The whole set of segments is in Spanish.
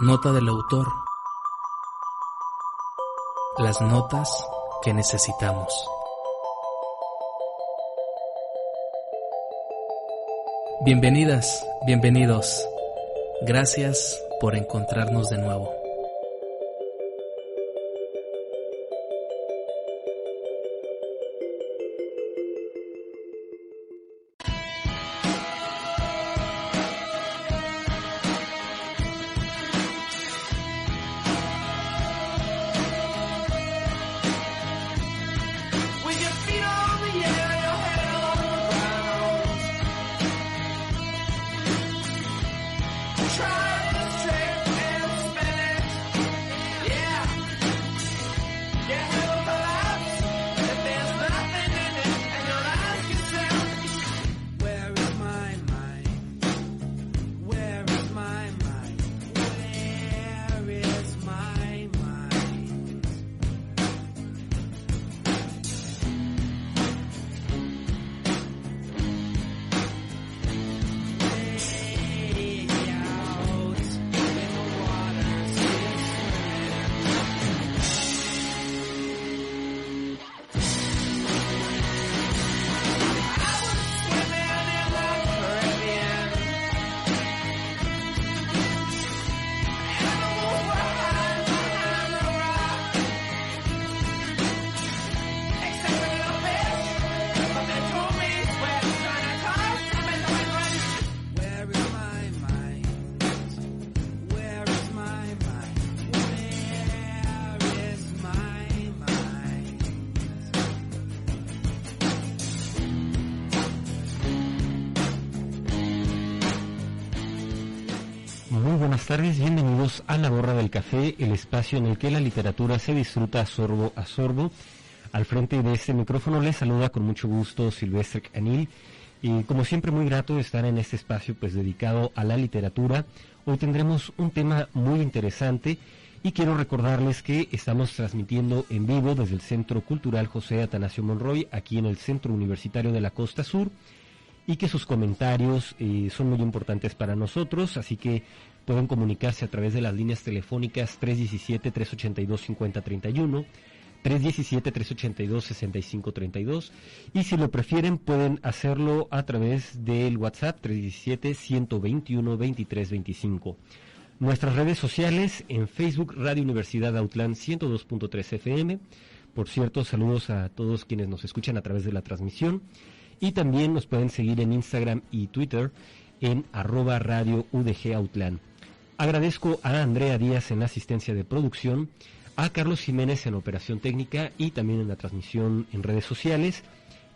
Nota del autor. Las notas que necesitamos. Bienvenidas, bienvenidos. Gracias por encontrarnos de nuevo. Buenas tardes, bienvenidos a La Borra del Café, el espacio en el que la literatura se disfruta sorbo a sorbo. Al frente de este micrófono les saluda con mucho gusto Silvestre Canil y como siempre muy grato estar en este espacio pues dedicado a la literatura. Hoy tendremos un tema muy interesante y quiero recordarles que estamos transmitiendo en vivo desde el Centro Cultural José Atanasio Monroy, aquí en el Centro Universitario de la Costa Sur, y que sus comentarios son muy importantes para nosotros, así que pueden comunicarse a través de las líneas telefónicas 317-382-5031, 317-382-6532, y si lo prefieren pueden hacerlo a través del WhatsApp 317-121-2325. Nuestras redes sociales en Facebook Radio Universidad Autlán 102.3 FM. Por cierto, saludos a todos quienes nos escuchan a través de la transmisión. Y también nos pueden seguir en Instagram y Twitter en @Radio UDG Autlán. Agradezco a Andrea Díaz en la asistencia de producción, a Carlos Jiménez en operación técnica y también en la transmisión en redes sociales,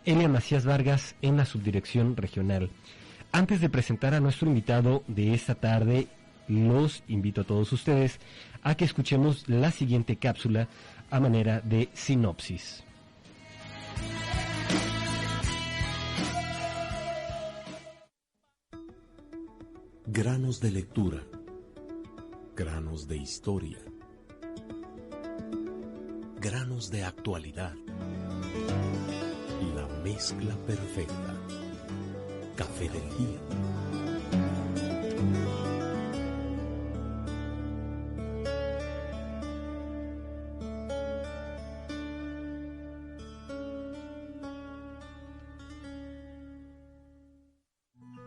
Elia Macías Vargas en la subdirección regional. Antes de presentar a nuestro invitado de esta tarde, los invito a todos ustedes a que escuchemos la siguiente cápsula a manera de sinopsis. Granos de lectura, granos de historia, granos de actualidad. La mezcla perfecta. Café del día.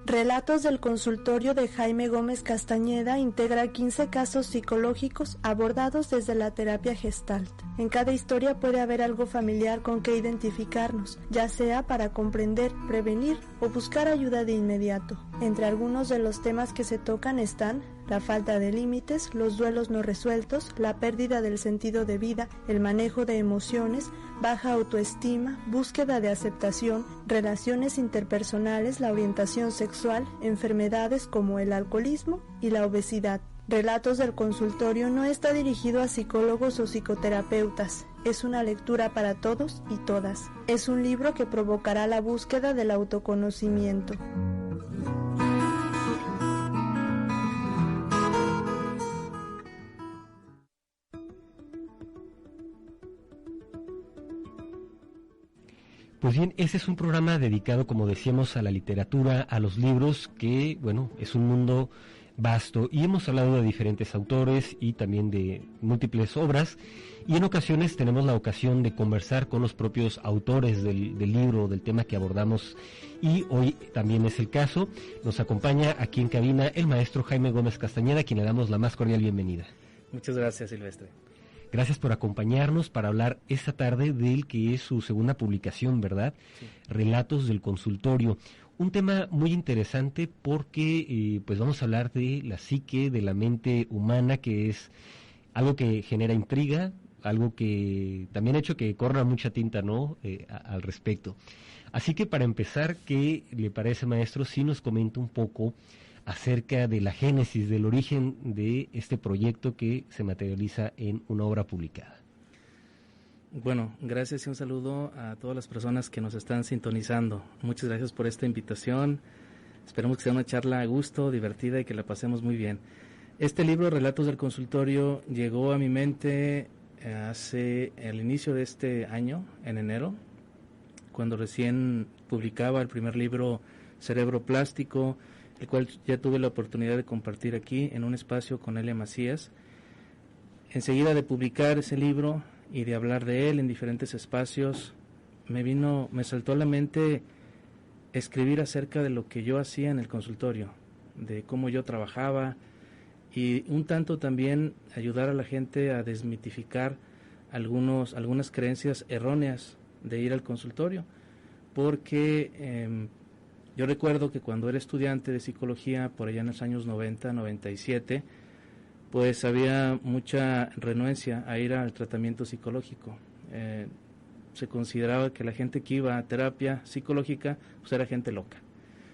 Relatos del consultorio de Jaime Gómez Castañeda integra 15 casos psicológicos abordados desde la terapia Gestalt. En cada historia puede haber algo familiar con que identificarnos, ya sea para comprender, prevenir o buscar ayuda de inmediato. Entre algunos de los temas que se tocan están la falta de límites, los duelos no resueltos, la pérdida del sentido de vida, el manejo de emociones, baja autoestima, búsqueda de aceptación, relaciones interpersonales, la orientación sexual, enfermedades como el alcoholismo y la obesidad. Relatos del consultorio no está dirigido a psicólogos o psicoterapeutas. Es una lectura para todos y todas. Es un libro que provocará la búsqueda del autoconocimiento. Pues bien, ese es un programa dedicado, como decíamos, a la literatura, a los libros, que, bueno, es un mundo vasto, y hemos hablado de diferentes autores y también de múltiples obras, y en ocasiones tenemos la ocasión de conversar con los propios autores del libro, del tema que abordamos, y hoy también es el caso. Nos acompaña aquí en cabina el maestro Jaime Gómez Castañeda, a quien le damos la más cordial bienvenida. Muchas gracias, Silvestre. Gracias por acompañarnos para hablar esta tarde del que es su segunda publicación, ¿verdad? Sí. Relatos del consultorio. Un tema muy interesante porque pues vamos a hablar de la psique, de la mente humana, que es algo que genera intriga, algo que también ha hecho que corra mucha tinta, ¿no? Al respecto. Así que para empezar, ¿qué le parece, maestro, si nos comenta un poco acerca de la génesis, del origen de este proyecto que se materializa en una obra publicada? Bueno, gracias y un saludo a todas las personas que nos están sintonizando. Muchas gracias por esta invitación. Esperemos que sea una charla a gusto, divertida y que la pasemos muy bien. Este libro, Relatos del Consultorio, llegó a mi mente hace el inicio de este año, en enero, cuando recién publicaba el primer libro, Cerebro Plástico, el cual ya tuve la oportunidad de compartir aquí en un espacio con Elia Macías. Enseguida de publicar ese libro y de hablar de él en diferentes espacios, me saltó a la mente escribir acerca de lo que yo hacía en el consultorio, de cómo yo trabajaba, y un tanto también ayudar a la gente a desmitificar algunas creencias erróneas de ir al consultorio, porque yo recuerdo que cuando era estudiante de psicología, por allá en los años 90, 97, pues había mucha renuencia a ir al tratamiento psicológico. Se consideraba que la gente que iba a terapia psicológica pues era gente loca.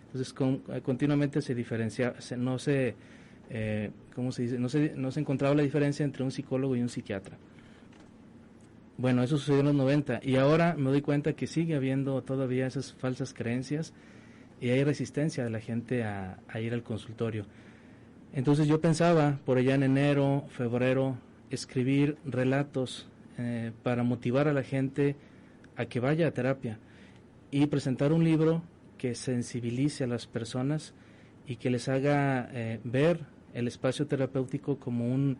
Entonces continuamente se diferenciaba, no se encontraba la diferencia entre un psicólogo y un psiquiatra. Bueno, eso sucedió en los 90 y ahora me doy cuenta que sigue habiendo todavía esas falsas creencias y hay resistencia de la gente a ir al consultorio. Entonces yo pensaba, por allá en enero, febrero, escribir relatos para motivar a la gente a que vaya a terapia y presentar un libro que sensibilice a las personas y que les haga ver el espacio terapéutico como un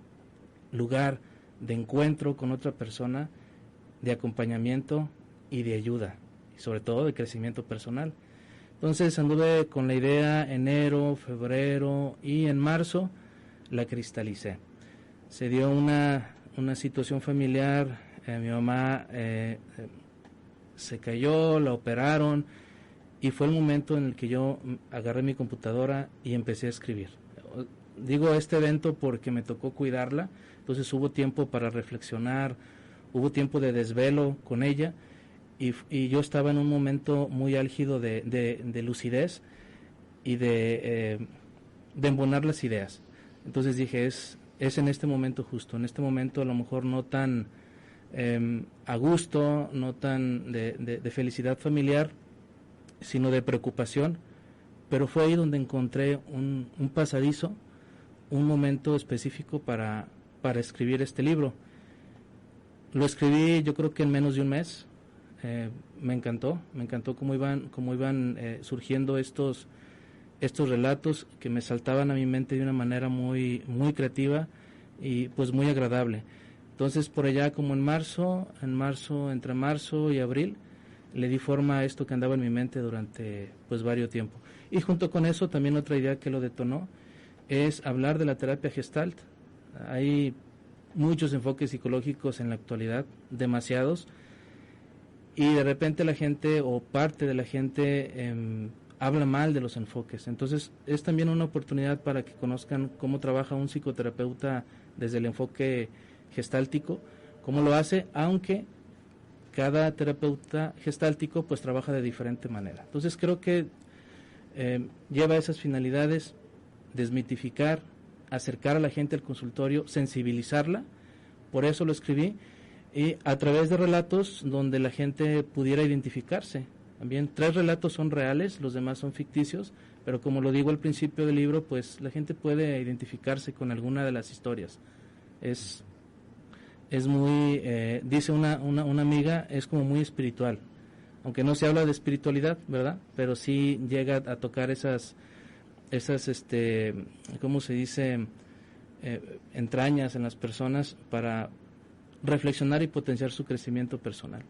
lugar de encuentro con otra persona, de acompañamiento y de ayuda, y sobre todo de crecimiento personal. Entonces anduve con la idea enero, febrero y en marzo la cristalicé. Se dio una situación familiar, mi mamá se cayó, la operaron y fue el momento en el que yo agarré mi computadora y empecé a escribir. Digo este evento porque me tocó cuidarla, entonces hubo tiempo para reflexionar, hubo tiempo de desvelo con ella. Y yo estaba en un momento muy álgido de lucidez y de embonar las ideas. Entonces dije, es en este momento justo, en este momento a lo mejor no tan a gusto, no tan de felicidad familiar, sino de preocupación, pero fue ahí donde encontré un pasadizo, un momento específico para escribir este libro. Lo escribí yo creo que en menos de un mes. Me encantó cómo iban surgiendo estos relatos que me saltaban a mi mente de una manera muy creativa y pues muy agradable. Entonces por allá como entre marzo y abril le di forma a esto que andaba en mi mente durante pues varios tiempo. Y junto con eso también otra idea que lo detonó es hablar de la terapia Gestalt. Hay muchos enfoques psicológicos en la actualidad, demasiados. Y de repente la gente o parte de la gente habla mal de los enfoques. Entonces es también una oportunidad para que conozcan cómo trabaja un psicoterapeuta desde el enfoque gestáltico, cómo lo hace, aunque cada terapeuta gestáltico pues trabaja de diferente manera. Entonces creo que lleva esas finalidades, desmitificar, acercar a la gente al consultorio, sensibilizarla, por eso lo escribí, y a través de relatos donde la gente pudiera identificarse. También 3 relatos son reales, los demás son ficticios, pero como lo digo al principio del libro, pues la gente puede identificarse con alguna de las historias. Es muy, dice una amiga, es como muy espiritual, aunque no se habla de espiritualidad, ¿verdad? Pero sí llega a tocar esas esas, ¿cómo se dice?, entrañas en las personas para reflexionar y potenciar su crecimiento personal.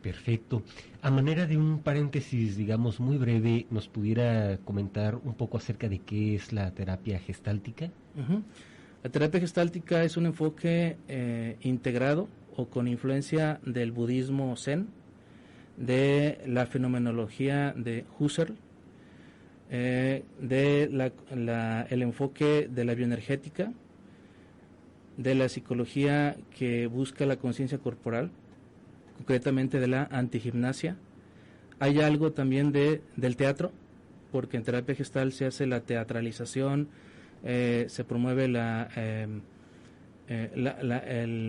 Perfecto. A manera de un paréntesis, digamos, muy breve, ¿nos pudiera comentar un poco acerca de qué es la terapia gestáltica? Uh-huh. La terapia gestáltica es un enfoque integrado o con influencia del budismo zen, de la fenomenología de Husserl, de el enfoque de la bioenergética, de la psicología que busca la conciencia corporal, concretamente de la antigimnasia. Hay algo también del teatro, porque en terapia gestal se hace la teatralización, se promueve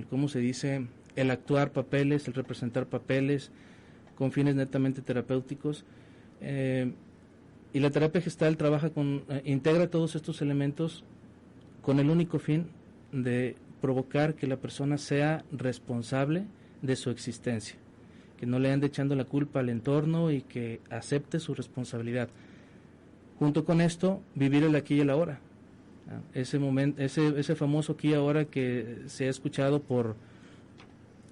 ¿cómo se dice?, el actuar papeles, el representar papeles con fines netamente terapéuticos. Y la terapia gestal trabaja integra todos estos elementos con el único fin de provocar que la persona sea responsable de su existencia, que no le ande echando la culpa al entorno y que acepte su responsabilidad. Junto con esto, vivir el aquí y el ahora. Ese momento, ese famoso aquí y ahora que se ha escuchado por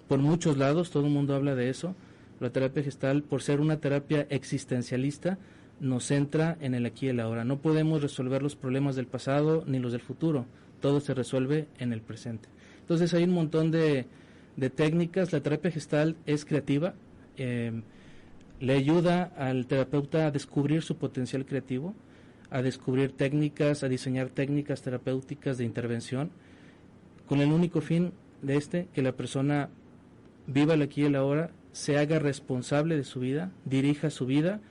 muchos lados, todo el mundo habla de eso. La terapia gestal, por ser una terapia existencialista, nos centra en el aquí y el ahora. No podemos resolver los problemas del pasado ni los del futuro, todo se resuelve en el presente. Entonces hay un montón de técnicas. La terapia gestal es creativa, le ayuda al terapeuta a descubrir su potencial creativo, a descubrir técnicas, a diseñar técnicas terapéuticas de intervención, con el único fin de que la persona viva el aquí y el ahora, se haga responsable de su vida, dirija su vida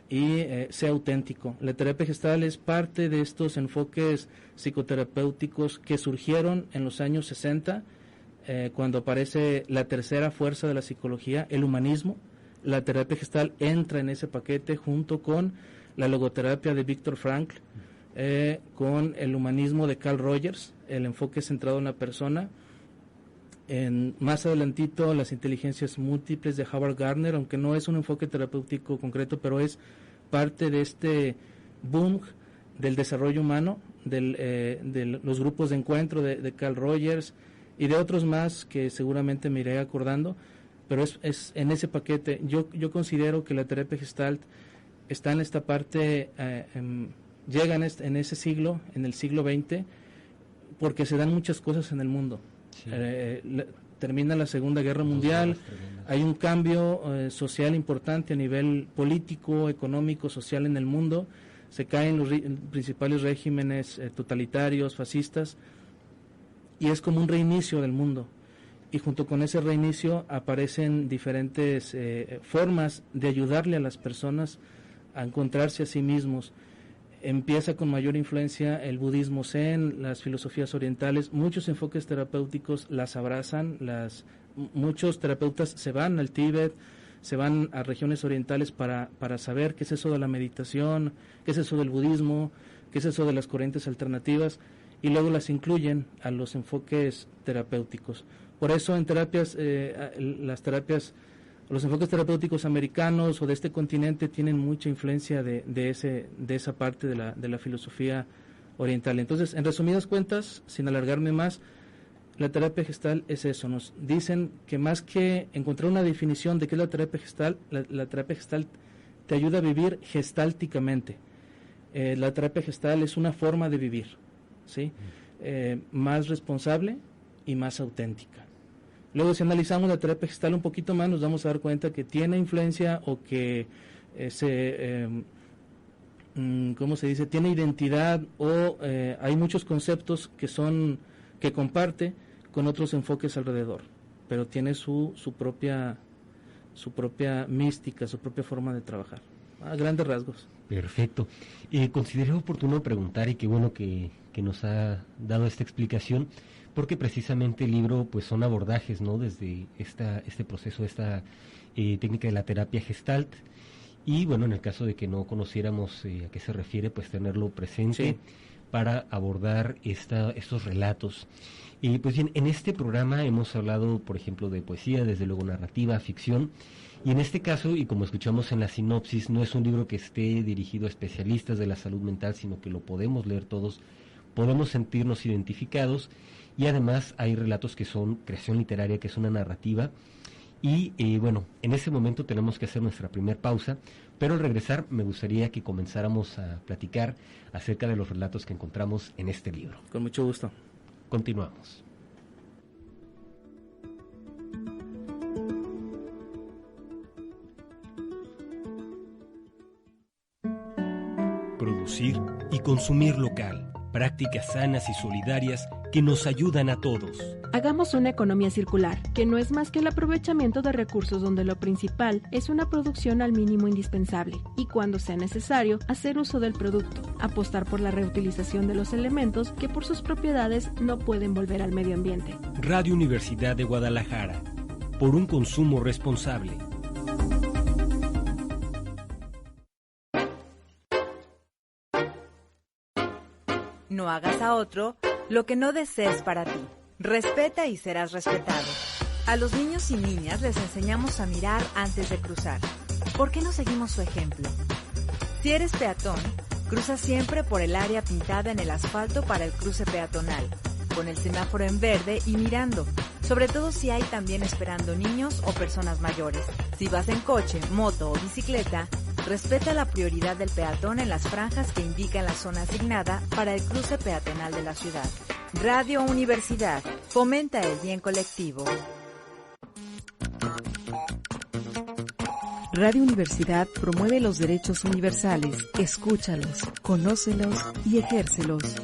y sea auténtico. La terapia gestal es parte de estos enfoques psicoterapéuticos que surgieron en los años 60, cuando aparece la tercera fuerza de la psicología, el humanismo. La terapia gestal entra en ese paquete junto con la logoterapia de Viktor Frankl, con el humanismo de Carl Rogers, el enfoque centrado en la persona. Más adelantito, las inteligencias múltiples de Howard Gardner, aunque no es un enfoque terapéutico concreto, pero es parte de este boom del desarrollo humano, de los grupos de encuentro de Carl Rogers y de otros más que seguramente me iré acordando, pero es en ese paquete. Yo considero que la terapia gestalt está en esta parte, llega en ese siglo, en el siglo XX, porque se dan muchas cosas en el mundo. Sí. Termina la Segunda Guerra Mundial, hay un cambio social importante a nivel político, económico, social en el mundo, se caen los principales regímenes totalitarios, fascistas, y es como un reinicio del mundo. Y junto con ese reinicio aparecen diferentes formas de ayudarle a las personas a encontrarse a sí mismos. Empieza con mayor influencia el budismo zen, las filosofías orientales, muchos enfoques terapéuticos las abrazan, muchos terapeutas se van al Tíbet, se van a regiones orientales para saber qué es eso de la meditación, qué es eso del budismo, qué es eso de las corrientes alternativas, y luego las incluyen a los enfoques terapéuticos. Por eso en terapias, los enfoques terapéuticos americanos o de este continente tienen mucha influencia de esa parte de la filosofía oriental. Entonces, en resumidas cuentas, sin alargarme más, la terapia gestal es eso. Nos dicen que más que encontrar una definición de qué es la terapia gestal, la terapia gestal te ayuda a vivir gestálticamente. La terapia gestal es una forma de vivir, ¿sí? Más responsable y más auténtica. Luego, si analizamos la terapia gestal un poquito más, nos vamos a dar cuenta que tiene influencia o que ¿cómo se dice? Tiene identidad o hay muchos conceptos que comparte con otros enfoques alrededor, pero tiene su propia mística, su propia forma de trabajar, a grandes rasgos. Perfecto. Consideré oportuno preguntar, y qué bueno que nos ha dado esta explicación, porque precisamente el libro pues son abordajes, ¿no?, desde este proceso, esta técnica de la terapia gestalt, y bueno, en el caso de que no conociéramos a qué se refiere, pues tenerlo presente, sí, para abordar estos relatos. Y pues bien, en este programa hemos hablado, por ejemplo, de poesía, desde luego narrativa, ficción, y en este caso, y como escuchamos en la sinopsis, no es un libro que esté dirigido a especialistas de la salud mental, sino que lo podemos leer todos, podemos sentirnos identificados, y además hay relatos que son creación literaria, que es una narrativa, y bueno, en ese momento tenemos que hacer nuestra primer pausa, pero al regresar me gustaría que comenzáramos a platicar acerca de los relatos que encontramos en este libro. Con mucho gusto. Continuamos. Producir y consumir local. Prácticas sanas y solidarias que nos ayudan a todos. Hagamos una economía circular, que no es más que el aprovechamiento de recursos donde lo principal es una producción al mínimo indispensable y cuando sea necesario hacer uso del producto, apostar por la reutilización de los elementos que por sus propiedades no pueden volver al medio ambiente. Radio Universidad de Guadalajara, por un consumo responsable. No hagas a otro lo que no desees para ti. Respeta y serás respetado. A los niños y niñas les enseñamos a mirar antes de cruzar. ¿Por qué no seguimos su ejemplo? Si eres peatón, cruza siempre por el área pintada en el asfalto para el cruce peatonal, con el semáforo en verde y mirando, sobre todo si hay también esperando niños o personas mayores. Si vas en coche, moto o bicicleta, respeta la prioridad del peatón en las franjas que indican la zona asignada para el cruce peatonal de la ciudad. Radio Universidad, fomenta el bien colectivo. Radio Universidad promueve los derechos universales. Escúchalos, conócelos y ejércelos.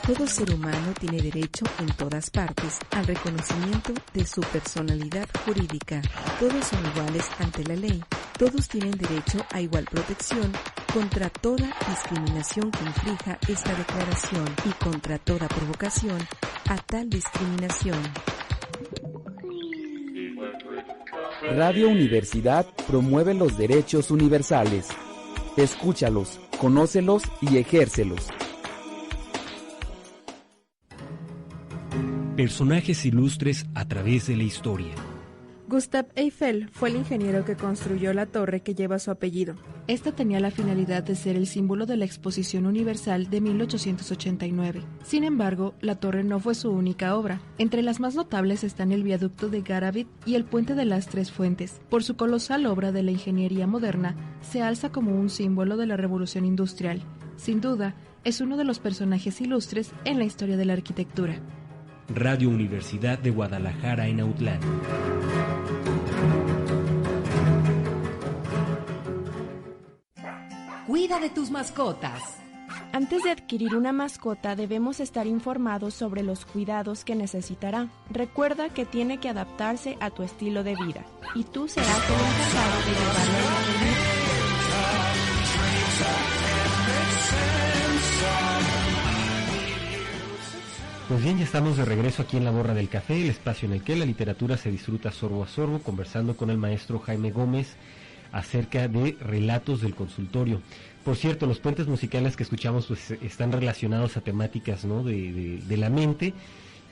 Todo ser humano tiene derecho en todas partes al reconocimiento de su personalidad jurídica. Todos son iguales ante la ley. Todos tienen derecho a igual protección contra toda discriminación que inflija esta declaración y contra toda provocación a tal discriminación. Radio Universidad promueve los derechos universales. Escúchalos, conócelos y ejércelos. Personajes ilustres a través de la historia. Gustave Eiffel fue el ingeniero que construyó la torre que lleva su apellido. Esta tenía la finalidad de ser el símbolo de la Exposición Universal de 1889. Sin embargo, la torre no fue su única obra. Entre las más notables están el viaducto de Garabit y el puente de las Tres Fuentes. Por su colosal obra de la ingeniería moderna, se alza como un símbolo de la revolución industrial. Sin duda, es uno de los personajes ilustres en la historia de la arquitectura. Radio Universidad de Guadalajara en Autlán. Cuida de tus mascotas. Antes de adquirir una mascota debemos estar informados sobre los cuidados que necesitará. Recuerda que tiene que adaptarse a tu estilo de vida y tú serás el encargado de llevarlo a la vida. Pues bien, ya estamos de regreso aquí en La Borra del Café, el espacio en el que la literatura se disfruta sorbo a sorbo, conversando con el maestro Jaime Gómez acerca de relatos del consultorio. Por cierto, los puentes musicales que escuchamos pues están relacionados a temáticas, ¿no?, de la mente,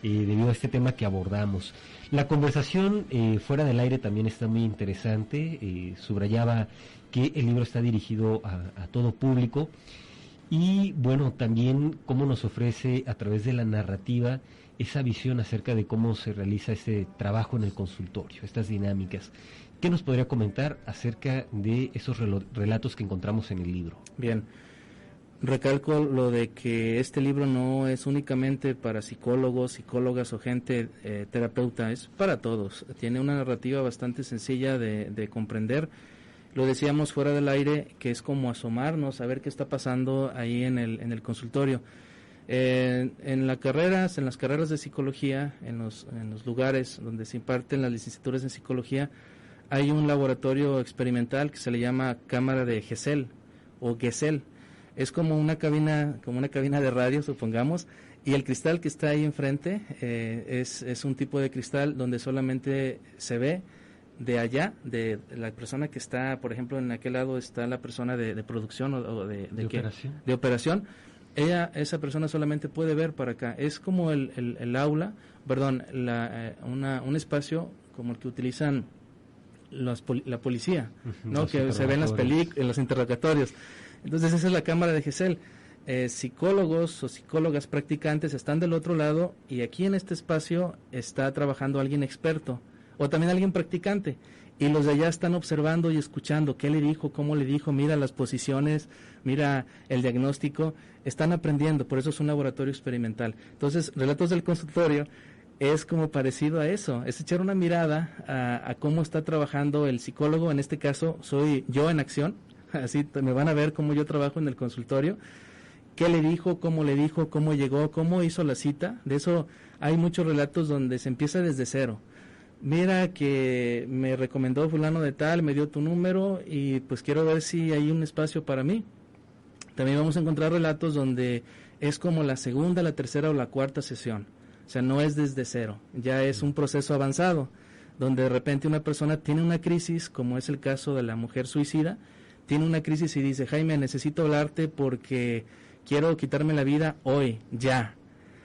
debido a este tema que abordamos. La conversación fuera del aire también está muy interesante. Subrayaba que el libro está dirigido a todo público. Y bueno, también cómo nos ofrece a través de la narrativa esa visión acerca de cómo se realiza este trabajo en el consultorio, estas dinámicas. ¿Qué nos podría comentar acerca de esos relatos que encontramos en el libro? Bien, recalco lo de que este libro no es únicamente para psicólogos, psicólogas o gente terapeuta, es para todos. Tiene una narrativa bastante sencilla de comprender. Lo decíamos fuera del aire, que es como asomarnos a ver qué está pasando ahí en el consultorio. En las carreras de psicología, en los lugares donde se imparten las licenciaturas en psicología, hay un laboratorio experimental que se le llama cámara de Gesell o Gesell. Es como una cabina de radio, supongamos, y el cristal que está ahí enfrente es un tipo de cristal donde solamente se ve de allá, de la persona que está, por ejemplo, en aquel lado está la persona de producción o de operación, esa persona solamente puede ver para acá. Es como el aula, perdón, un espacio como el que utilizan la policía, ¿no? Que se ven en los interrogatorios. Entonces esa es la cámara de Gesell. Psicólogos o psicólogas practicantes están del otro lado y aquí en este espacio está trabajando alguien experto o también alguien practicante y los de allá están observando y escuchando qué le dijo, cómo le dijo, mira las posiciones, mira el diagnóstico, están aprendiendo, por eso es un laboratorio experimental. Entonces, Relatos del Consultorio es como parecido a eso, es echar una mirada a cómo está trabajando el psicólogo, en este caso soy yo en acción, así me van a ver cómo yo trabajo en el consultorio, qué le dijo, cómo llegó, cómo hizo la cita. De eso hay muchos relatos donde se empieza desde cero. Mira que me recomendó fulano de tal, me dio tu número y pues quiero ver si hay un espacio para mí. También vamos a encontrar relatos donde es como la segunda, la tercera o la cuarta sesión. O sea, no es desde cero, ya es un proceso avanzado, donde de repente una persona tiene una crisis, como es el caso de la mujer suicida, tiene una crisis y dice, Jaime, necesito hablarte porque quiero quitarme la vida hoy, ya.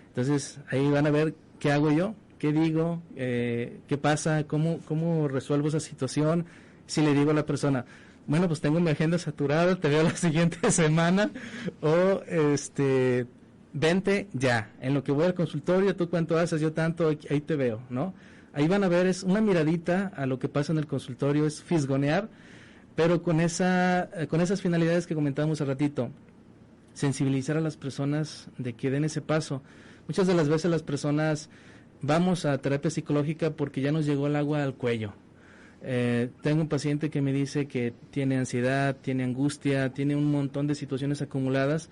Entonces ahí van a ver qué hago yo, qué digo, qué pasa, cómo resuelvo esa situación. Si le digo a la persona, bueno, pues tengo mi agenda saturada, te veo la siguiente semana, o vente ya, en lo que voy al consultorio, tú cuánto haces, yo tanto, ahí te veo, ¿no? Ahí van a ver, es una miradita a lo que pasa en el consultorio, es fisgonear, pero con esas finalidades que comentábamos hace ratito, sensibilizar a las personas de que den ese paso. Muchas de las veces las personas vamos a terapia psicológica porque ya nos llegó el agua al cuello. Tengo un paciente que me dice que tiene ansiedad, tiene angustia, tiene un montón de situaciones acumuladas,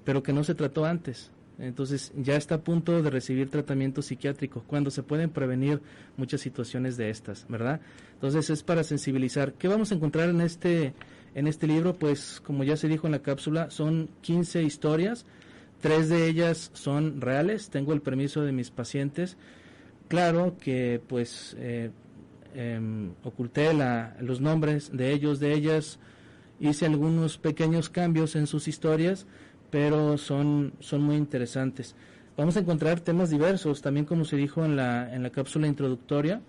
pero que no se trató antes. Entonces ya está a punto de recibir tratamiento psiquiátrico, cuando se pueden prevenir muchas situaciones de estas, ¿verdad? Entonces es para sensibilizar. ¿Qué vamos a encontrar en este libro? Pues como ya se dijo en la cápsula, son 15 historias, 3 de ellas son reales, tengo el permiso de mis pacientes. Claro que pues oculté los nombres de ellos, de ellas, hice algunos pequeños cambios en sus historias, pero son muy interesantes. Vamos a encontrar temas diversos, también como se dijo en la cápsula introductoria,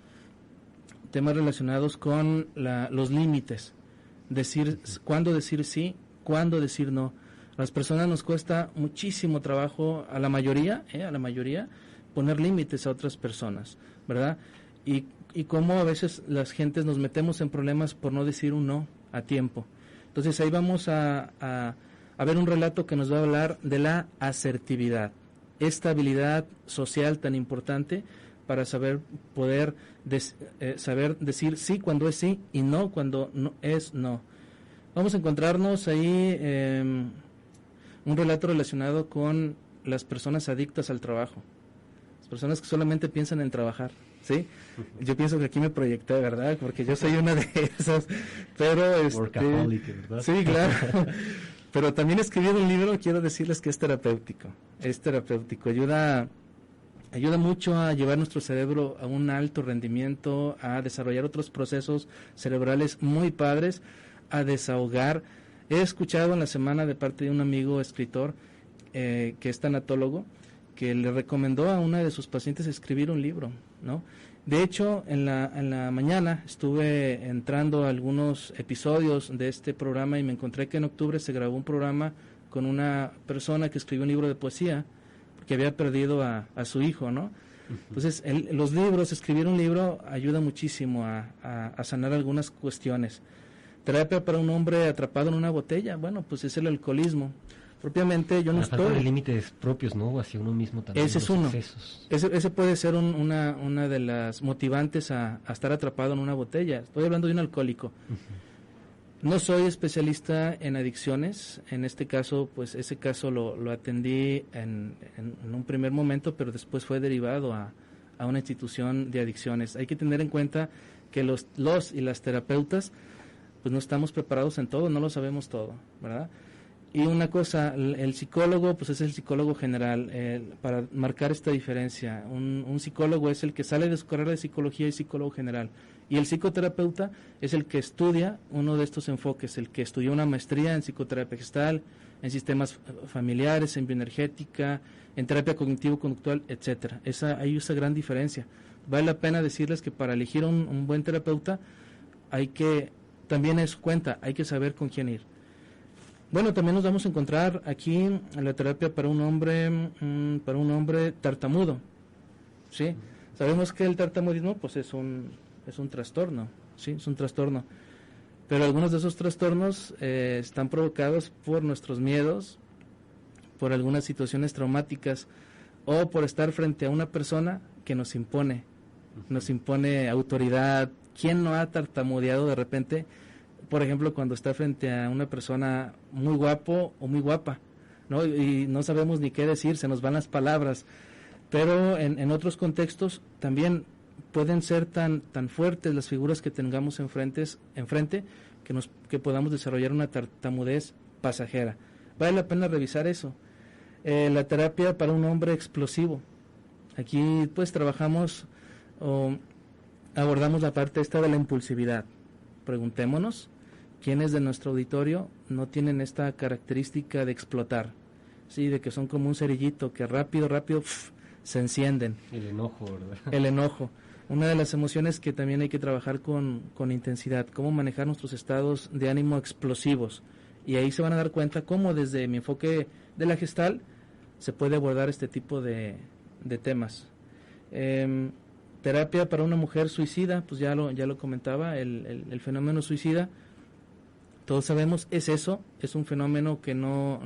temas relacionados con los límites, cuándo decir sí, cuándo decir no. A las personas nos cuesta muchísimo trabajo, a la mayoría, poner límites a otras personas, ¿verdad? Y cómo a veces las gentes nos metemos en problemas por no decir un no a tiempo. Entonces ahí vamos a ver un relato que nos va a hablar de la asertividad, esta habilidad social tan importante para poder saber decir sí cuando es sí y no cuando no es no. Vamos a encontrarnos ahí un relato relacionado con las personas adictas al trabajo, las personas que solamente piensan en trabajar, ¿sí? Yo pienso que aquí me proyecté, ¿verdad? Porque yo soy una de esas, pero workaholic, ¿verdad? Sí, claro. Pero también escribir un libro, quiero decirles que es terapéutico, ayuda mucho a llevar nuestro cerebro a un alto rendimiento, a desarrollar otros procesos cerebrales muy padres, a desahogar. He escuchado en la semana de parte de un amigo escritor que es tanatólogo, que le recomendó a una de sus pacientes escribir un libro, ¿no? De hecho, en la mañana estuve entrando a algunos episodios de este programa y me encontré que en octubre se grabó un programa con una persona que escribió un libro de poesía, porque había perdido a su hijo, ¿no? Entonces, escribir un libro ayuda muchísimo a sanar algunas cuestiones. Terapia para un hombre atrapado en una botella, bueno, pues es el alcoholismo. Propiamente yo no estoy... falta de límites propios, ¿no? Hacia uno mismo también. Ese es uno. Ese puede ser una de las motivantes a estar atrapado en una botella. Estoy hablando de un alcohólico. Uh-huh. No soy especialista en adicciones. En este caso, pues ese caso lo atendí en un primer momento, pero después fue derivado a una institución de adicciones. Hay que tener en cuenta que los y las terapeutas, pues no estamos preparados en todo, no lo sabemos todo, ¿verdad? Y una cosa, el psicólogo, pues es el psicólogo general, para marcar esta diferencia. Un psicólogo es el que sale de su carrera de psicología y psicólogo general. Y el psicoterapeuta es el que estudia uno de estos enfoques, el que estudió una maestría en psicoterapia gestal, en sistemas familiares, en bioenergética, en terapia cognitivo-conductual, etcétera. Hay esa gran diferencia. Vale la pena decirles que para elegir un buen terapeuta hay que, también es cuenta, hay que saber con quién ir. Bueno, también nos vamos a encontrar aquí en la terapia para un hombre tartamudo, ¿sí? Sabemos que el tartamudismo pues es un trastorno, ¿sí? Es un trastorno. Pero algunos de esos trastornos están provocados por nuestros miedos, por algunas situaciones traumáticas o por estar frente a una persona que nos impone autoridad. ¿Quién no ha tartamudeado de repente? Por ejemplo, cuando está frente a una persona muy guapo o muy guapa, ¿no? Y no sabemos ni qué decir, se nos van las palabras. Pero en otros contextos también pueden ser tan fuertes las figuras que tengamos enfrente que podamos desarrollar una tartamudez pasajera. Vale la pena revisar eso. La terapia para un hombre explosivo. Aquí pues trabajamos o abordamos la parte esta de la impulsividad. Preguntémonos, ¿quiénes de nuestro auditorio no tienen esta característica de explotar? Sí, de que son como un cerillito que rápido, se encienden. El enojo, ¿verdad? El enojo. Una de las emociones que también hay que trabajar con intensidad, cómo manejar nuestros estados de ánimo explosivos. Y ahí se van a dar cuenta cómo desde mi enfoque de la Gestalt se puede abordar este tipo de temas. Terapia para una mujer suicida, pues ya lo comentaba, el fenómeno suicida, todos sabemos, es eso, es un fenómeno que no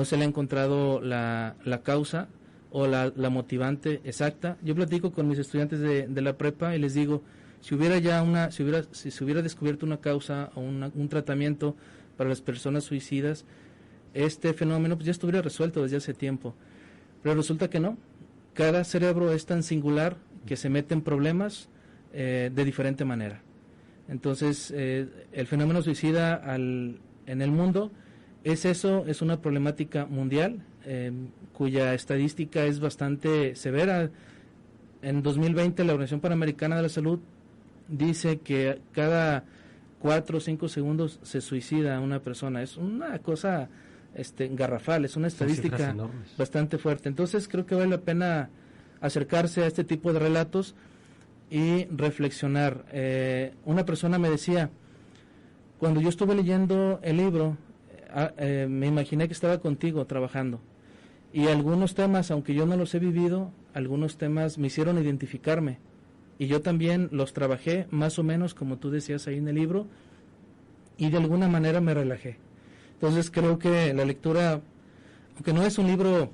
se le ha encontrado la causa o la motivante exacta. Yo platico con mis estudiantes de la prepa y les digo, si se hubiera descubierto una causa o un tratamiento para las personas suicidas, este fenómeno pues ya estuviera resuelto desde hace tiempo. Pero resulta que no. Cada cerebro es tan singular que se mete en problemas de diferente manera. Entonces, el fenómeno suicida en el mundo es una problemática mundial cuya estadística es bastante severa. En 2020 la Organización Panamericana de la Salud dice que cada 4 o 5 segundos se suicida una persona. Es una cosa garrafal, es una estadística bastante fuerte. Entonces creo que vale la pena acercarse a este tipo de relatos y reflexionar. Una persona me decía, cuando yo estuve leyendo el libro, me imaginé que estaba contigo trabajando, y algunos temas, aunque yo no los he vivido, algunos temas me hicieron identificarme, y yo también los trabajé más o menos como tú decías ahí en el libro, y de alguna manera me relajé. Entonces creo que la lectura, aunque no es un libro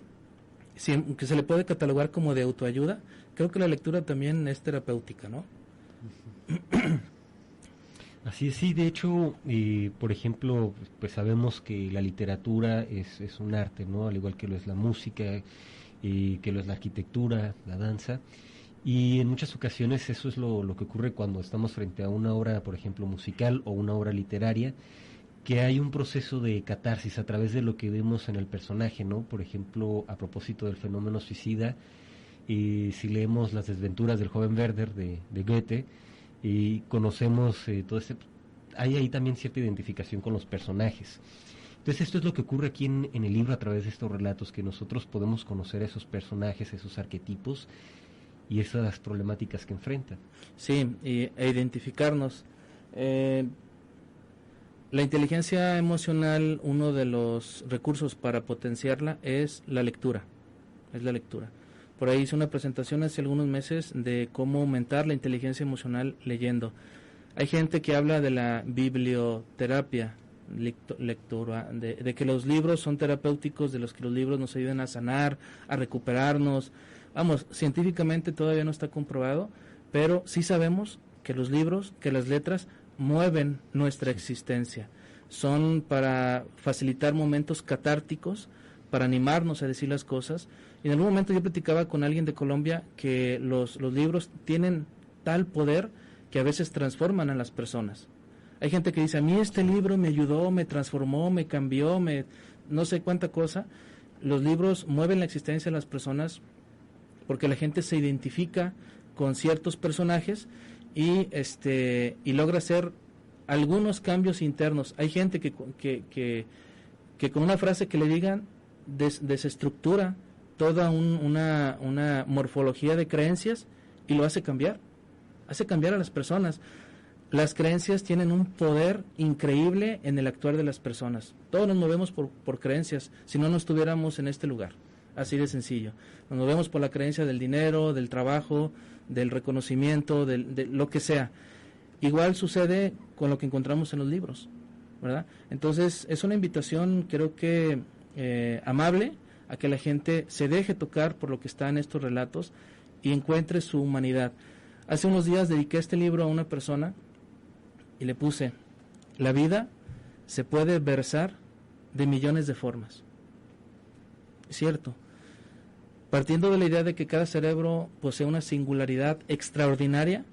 que se le puede catalogar como de autoayuda, creo que la lectura también es terapéutica, ¿no? Así es, sí, de hecho, por ejemplo, pues sabemos que la literatura es un arte, ¿no? Al igual que lo es la música, que lo es la arquitectura, la danza, y en muchas ocasiones eso es lo que ocurre cuando estamos frente a una obra, por ejemplo, musical o una obra literaria, que hay un proceso de catarsis a través de lo que vemos en el personaje, ¿no? Por ejemplo, a propósito del fenómeno suicida, si leemos Las desventuras del joven Werther de Goethe, y conocemos todo hay ahí también cierta identificación con los personajes. Entonces esto es lo que ocurre aquí en el libro a través de estos relatos, que nosotros podemos conocer a esos personajes, esos arquetipos y esas problemáticas que enfrentan. Sí, e identificarnos. La inteligencia emocional, uno de los recursos para potenciarla es la lectura. Por ahí hice una presentación hace algunos meses de cómo aumentar la inteligencia emocional leyendo. Hay gente que habla de la biblioterapia, lectura, de que los libros son terapéuticos, de los que los libros nos ayudan a sanar, a recuperarnos. Vamos, científicamente todavía no está comprobado, pero sí sabemos que los libros, que las letras mueven nuestra existencia. Son para facilitar momentos catárticos, para animarnos a decir las cosas. Y en algún momento yo platicaba con alguien de Colombia que los libros tienen tal poder que a veces transforman a las personas. Hay gente que dice, a mí este libro me ayudó, me transformó, me cambió, no sé cuánta cosa. Los libros mueven la existencia de las personas porque la gente se identifica con ciertos personajes y logra hacer algunos cambios internos. Hay gente que que con una frase que le digan desestructura toda una morfología de creencias y lo hace cambiar a las personas. Las creencias tienen un poder increíble en el actuar de las personas. Todos nos movemos por creencias, si no estuviéramos en este lugar, así de sencillo. Nos movemos por la creencia del dinero, del trabajo, del reconocimiento, de lo que sea. Igual sucede con lo que encontramos en los libros, ¿verdad? Entonces es una invitación, creo que amable, a que la gente se deje tocar por lo que está en estos relatos y encuentre su humanidad. Hace unos días dediqué este libro a una persona y le puse: la vida se puede versar de millones de formas. Es cierto, partiendo de la idea de que cada cerebro posee una singularidad extraordinaria,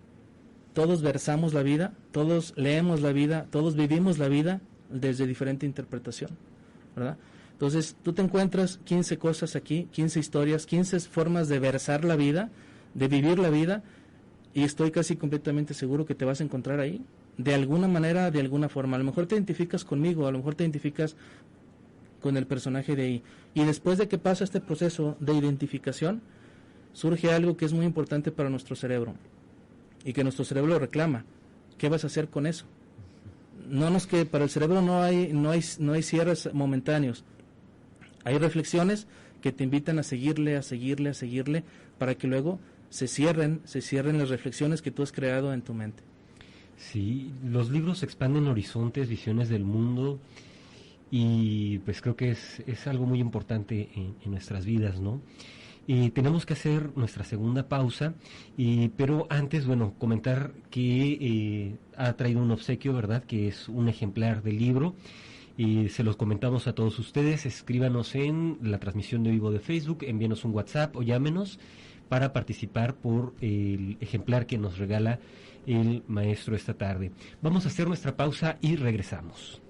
todos versamos la vida, todos leemos la vida, todos vivimos la vida desde diferente interpretación, ¿verdad? Entonces, tú te encuentras 15 cosas aquí, 15 historias, 15 formas de versar la vida, de vivir la vida, y estoy casi completamente seguro que te vas a encontrar ahí, de alguna manera, de alguna forma. A lo mejor te identificas conmigo, a lo mejor te identificas con el personaje de ahí. Y después de que pasa este proceso de identificación, surge algo que es muy importante para nuestro cerebro, y que nuestro cerebro lo reclama. ¿Qué vas a hacer con eso? No es que para el cerebro no hay cierres momentáneos. Hay reflexiones que te invitan a seguirle, para que luego se cierren las reflexiones que tú has creado en tu mente. Sí, los libros expanden horizontes, visiones del mundo, y pues creo que es algo muy importante en nuestras vidas, ¿no? Tenemos que hacer nuestra segunda pausa, pero antes, comentar que ha traído un obsequio, ¿verdad?, que es un ejemplar del libro, y se los comentamos a todos ustedes. Escríbanos en la transmisión de vivo de Facebook, envíenos un WhatsApp o llámenos para participar por el ejemplar que nos regala el maestro esta tarde. Vamos a hacer nuestra pausa y regresamos.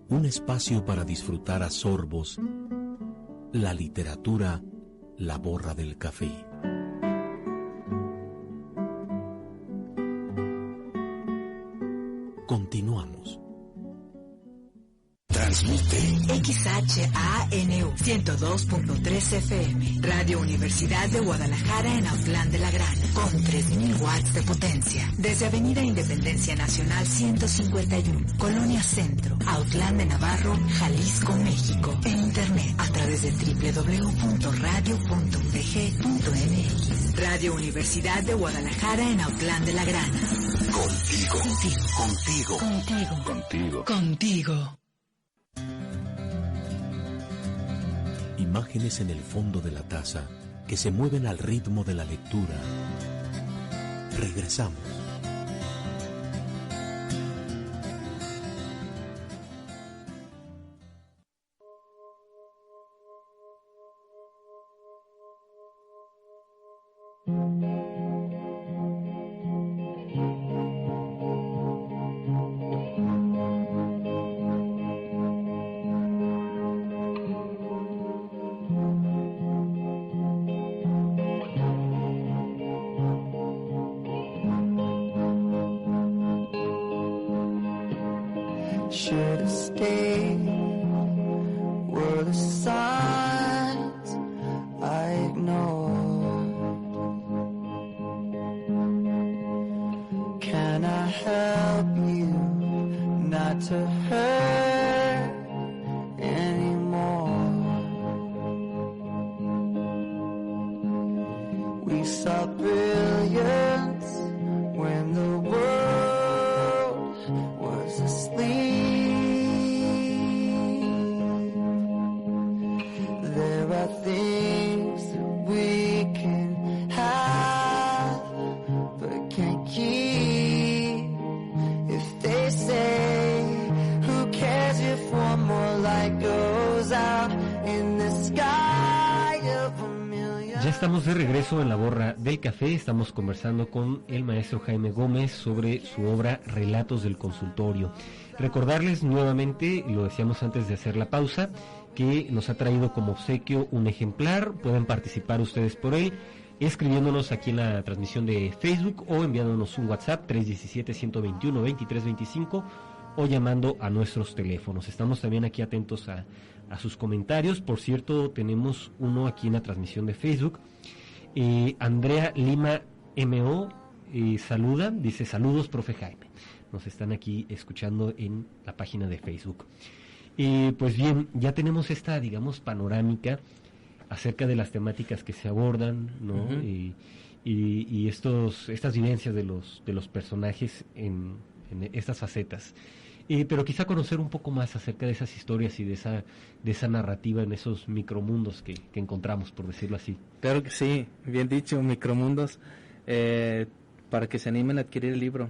Un espacio para disfrutar a sorbos la literatura, la borra del café. Continuamos. Transmite XHANU 102.3 FM, Radio Universidad de Guadalajara en Autlán de la Grana, con 3.000 watts de potencia, desde Avenida Independencia Nacional 151, Colonia Centro, Autlán de Navarro, Jalisco, México, en internet a través de www.radio.udg.mx. Radio Universidad de Guadalajara en Autlán de la Grana. Contigo. Contigo. Contigo. Contigo. Contigo. Imágenes en el fondo de la taza que se mueven al ritmo de la lectura. Regresamos. Should have stayed were the signs I ignored. Can I help you not to hurt anymore? We saw brilliance when the world was asleep. There are things that we can have but can't keep. If they say, who cares if one more light goes out in the sky of a million. Ya estamos de regreso en la borra del café. Estamos conversando con el maestro Jaime Gómez sobre su obra Relatos del Consultorio. Recordarles nuevamente, lo decíamos antes de hacer la pausa, que nos ha traído como obsequio un ejemplar. Pueden participar ustedes por él escribiéndonos aquí en la transmisión de Facebook o enviándonos un WhatsApp 317-121-2325 o llamando a nuestros teléfonos. Estamos también aquí atentos a sus comentarios. Por cierto, tenemos uno aquí en la transmisión de Facebook. Andrea Lima MO saluda, dice: saludos, profe Jaime. Nos están aquí escuchando en la página de Facebook. Pues bien, ya tenemos esta, digamos, panorámica acerca de las temáticas que se abordan, ¿no? Uh-huh. Y estas vivencias de los personajes en estas facetas. Pero quizá conocer un poco más acerca de esas historias y de esa narrativa en esos micromundos que encontramos, por decirlo así. Claro que sí, bien dicho, micromundos, para que se animen a adquirir el libro.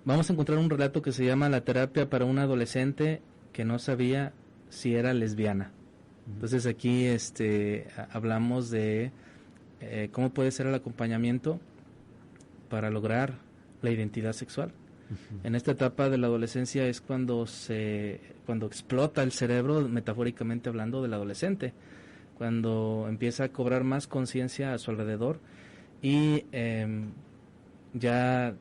Vamos a encontrar un relato que se llama La terapia para un adolescente que no sabía si era lesbiana. Entonces aquí hablamos de cómo puede ser el acompañamiento para lograr la identidad sexual. En esta etapa de la adolescencia es cuando explota el cerebro, metafóricamente hablando, del adolescente, cuando empieza a cobrar más conciencia a su alrededor y ya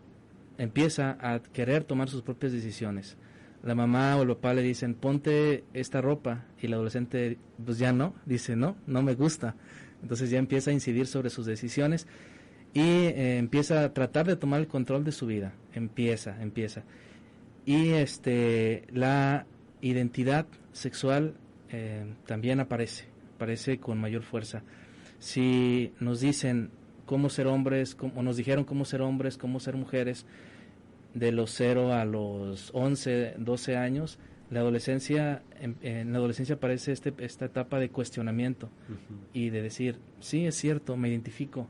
empieza a querer tomar sus propias decisiones. La mamá o el papá le dicen: ponte esta ropa, y el adolescente pues ya no, dice no me gusta. Entonces ya empieza a incidir sobre sus decisiones y empieza a tratar de tomar el control de su vida. Empieza. Y la identidad sexual también aparece con mayor fuerza. Si nos dicen cómo ser hombres, o nos dijeron cómo ser hombres, cómo ser mujeres, de los 0 a los 11, 12 años, en la adolescencia aparece esta etapa de cuestionamiento. Uh-huh. Y de decir: sí, es cierto, me identifico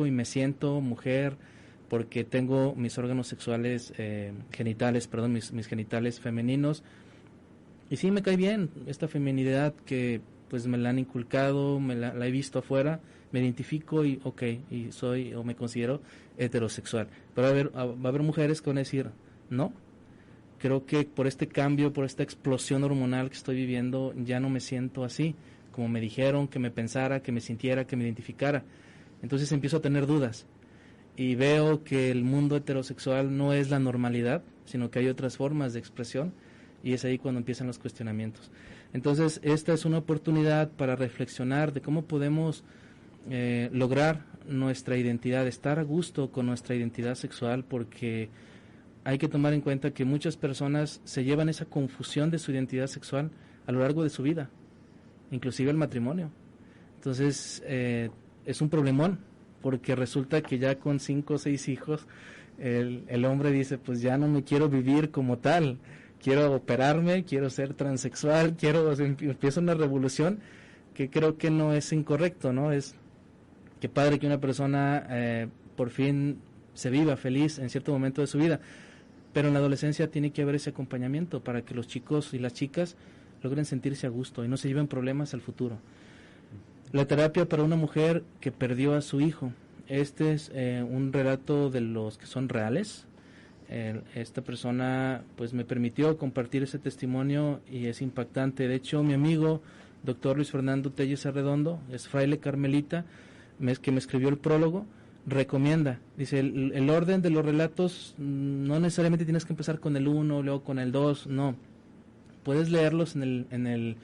y me siento mujer porque tengo mis órganos sexuales, mis genitales femeninos, y sí, me cae bien esta feminidad que pues me la han inculcado, la he visto afuera, me identifico y soy o me considero heterosexual. Pero va a haber mujeres que van a decir: no, creo que por este cambio, por esta explosión hormonal que estoy viviendo, ya no me siento así, como me dijeron que me pensara, que me sintiera, que me identificara. Entonces empiezo a tener dudas y veo que el mundo heterosexual no es la normalidad, sino que hay otras formas de expresión, y es ahí cuando empiezan los cuestionamientos. Entonces esta es una oportunidad para reflexionar de cómo podemos lograr nuestra identidad, estar a gusto con nuestra identidad sexual, porque hay que tomar en cuenta que muchas personas se llevan esa confusión de su identidad sexual a lo largo de su vida, inclusive el matrimonio. Entonces es un problemón, porque resulta que ya con 5 o 6 hijos el hombre dice: pues ya no me quiero vivir como tal, quiero operarme, quiero ser transexual, empieza una revolución que creo que no es incorrecto, ¿no? Es que padre que una persona por fin se viva feliz en cierto momento de su vida, pero en la adolescencia tiene que haber ese acompañamiento para que los chicos y las chicas logren sentirse a gusto y no se lleven problemas al futuro. La terapia para una mujer que perdió a su hijo. Este es un relato de los que son reales. Esta persona pues me permitió compartir ese testimonio y es impactante. De hecho, mi amigo doctor Luis Fernando Telles Arredondo, es fraile carmelita, que me escribió el prólogo, recomienda, dice, el orden de los relatos no necesariamente tienes que empezar con el 1, luego con el 2, no, puedes leerlos en el